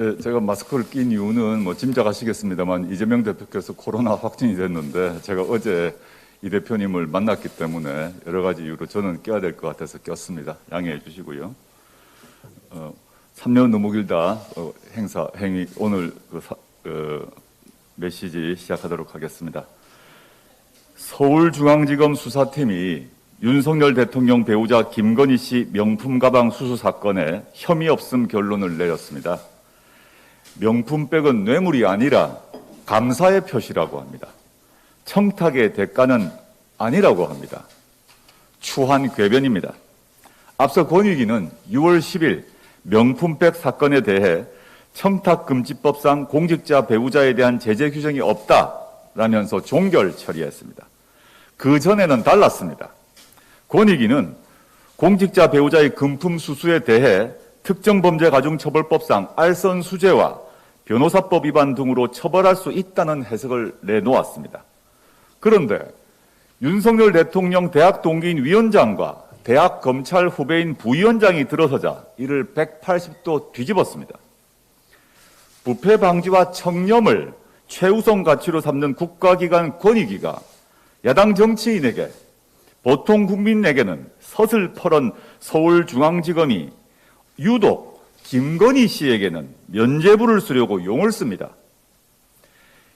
네, 제가 마스크를 낀 이유는 뭐 짐작하시겠습니다만 이재명 대표께서 코로나 확진이 됐는데 제가 어제 이 대표님을 만났기 때문에 여러 가지 이유로 저는 껴야 될 것 같아서 꼈습니다. 양해해 주시고요. 3년 너무 길다 행위 오늘 메시지 시작하도록 하겠습니다. 서울중앙지검 수사팀이 윤석열 대통령 배우자 김건희 씨 명품 가방 수수 사건에 혐의 없음 결론을 내렸습니다. 명품백은 뇌물이 아니라 감사의 표시라고 합니다. 청탁의 대가는 아니라고 합니다. 추한 궤변입니다. 앞서 권익위는 6월 10일 명품백 사건에 대해 청탁금지법상 공직자 배우자에 대한 제재 규정이 없다라면서 종결 처리했습니다. 그 전에는 달랐습니다. 권익위는 공직자 배우자의 금품 수수에 대해 특정범죄가중처벌법상 알선수재와 변호사법 위반 등으로 처벌할 수 있다는 해석을 내놓았습니다. 그런데 윤석열 대통령 대학 동기인 위원장과 대학 검찰 후배인 부위원장이 들어서자 이를 180도 뒤집었습니다. 부패 방지와 청렴을 최우선 가치로 삼는 국가기관 권익위가 야당 정치인에게 보통 국민에게는 서슬퍼런 서울중앙지검이 유독 김건희 씨에게는 면죄부를 쓰려고 용을 씁니다.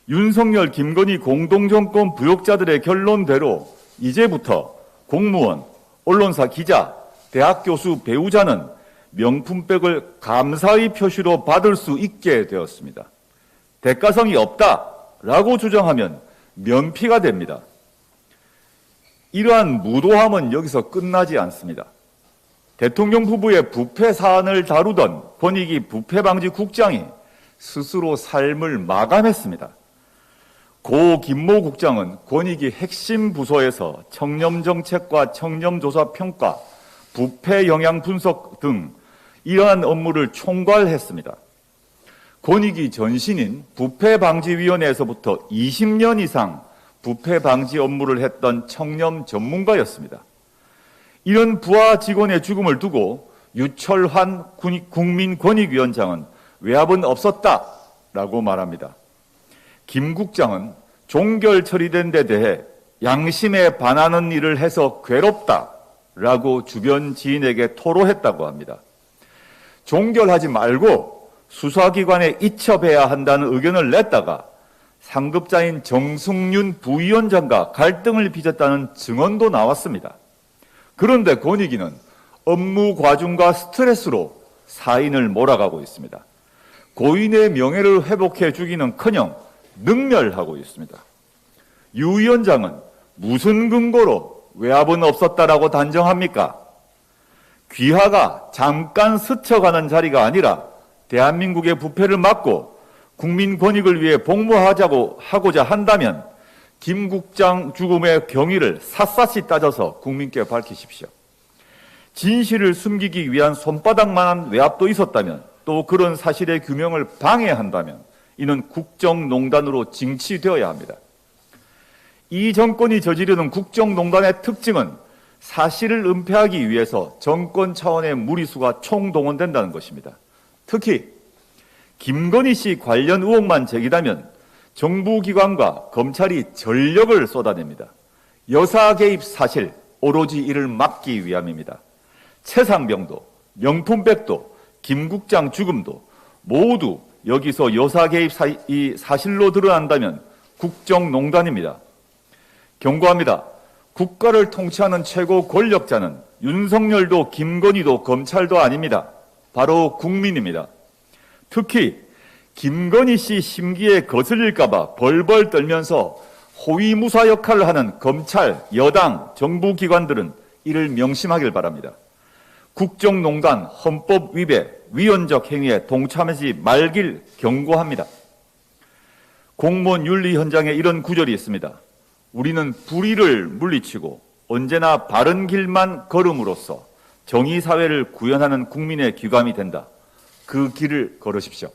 윤석열, 김건희 공동정권 부역자들의 결론대로 이제부터 공무원, 언론사 기자, 대학 교수 배우자는 명품백을 감사의 표시로 받을 수 있게 되었습니다. 대가성이 없다라고 주장하면 면피가 됩니다. 이러한 무도함은 여기서 끝나지 않습니다. 대통령 부부의 부패 사안을 다루던 권익위 부패방지국장이 스스로 삶을 마감했습니다. 고 김모 국장은 권익위 핵심 부서에서 청렴정책과 청렴조사평가, 부패 영향 분석 등 이러한 업무를 총괄했습니다. 권익위 전신인 부패방지위원회에서부터 20년 이상 부패 방지 업무를 했던 청렴 전문가였습니다. 이런 부하 직원의 죽음을 두고 유철환 국민권익위원장은 외압은 없었다라고 말합니다. 김 국장은 종결 처리된 데 대해 양심에 반하는 일을 해서 괴롭다라고 주변 지인에게 토로했다고 합니다. 종결하지 말고 수사기관에 이첩해야 한다는 의견을 냈다가 상급자인 정승윤 부위원장과 갈등을 빚었다는 증언도 나왔습니다. 그런데 권익위는 업무 과중과 스트레스로 사인을 몰아가고 있습니다. 고인의 명예를 회복해 주기는커녕 능멸하고 있습니다. 유 위원장은 무슨 근거로 외압은 없었다라고 단정합니까? 귀하가 잠깐 스쳐가는 자리가 아니라 대한민국의 부패를 막고 국민 권익을 위해 복무하고자 한다면 김 국장 죽음의 경위를 샅샅이 따져서 국민께 밝히십시오. 진실을 숨기기 위한 손바닥만한 외압도 있었다면, 또 그런 사실의 규명을 방해한다면 이는 국정농단으로 징치되어야 합니다. 이 정권이 저지르는 국정농단의 특징은 사실을 은폐하기 위해서 정권 차원의 무리수가 총동원된다는 것입니다. 특히 김건희 씨 관련 의혹만 제기되면 정부기관과 검찰이 전력을 쏟아냅니다. 여사 개입 사실, 오로지 이를 막기 위함입니다. 최상병도, 명품백도, 김 국장 죽음도 모두 여기서 여사 개입 사실로 드러난다면 국정농단입니다. 경고합니다. 국가를 통치하는 최고 권력자는 윤석열도 김건희도 검찰도 아닙니다. 바로 국민입니다. 특히 김건희 씨 심기에 거슬릴까 봐 벌벌 떨면서 호위무사 역할을 하는 검찰, 여당, 정부기관들은 이를 명심하길 바랍니다. 국정농단, 헌법 위배, 위헌적 행위에 동참하지 말길 경고합니다. 공무원 윤리 현장에 이런 구절이 있습니다. 우리는 불의를 물리치고 언제나 바른 길만 걸음으로써 정의사회를 구현하는 국민의 귀감이 된다. 그 길을 걸으십시오.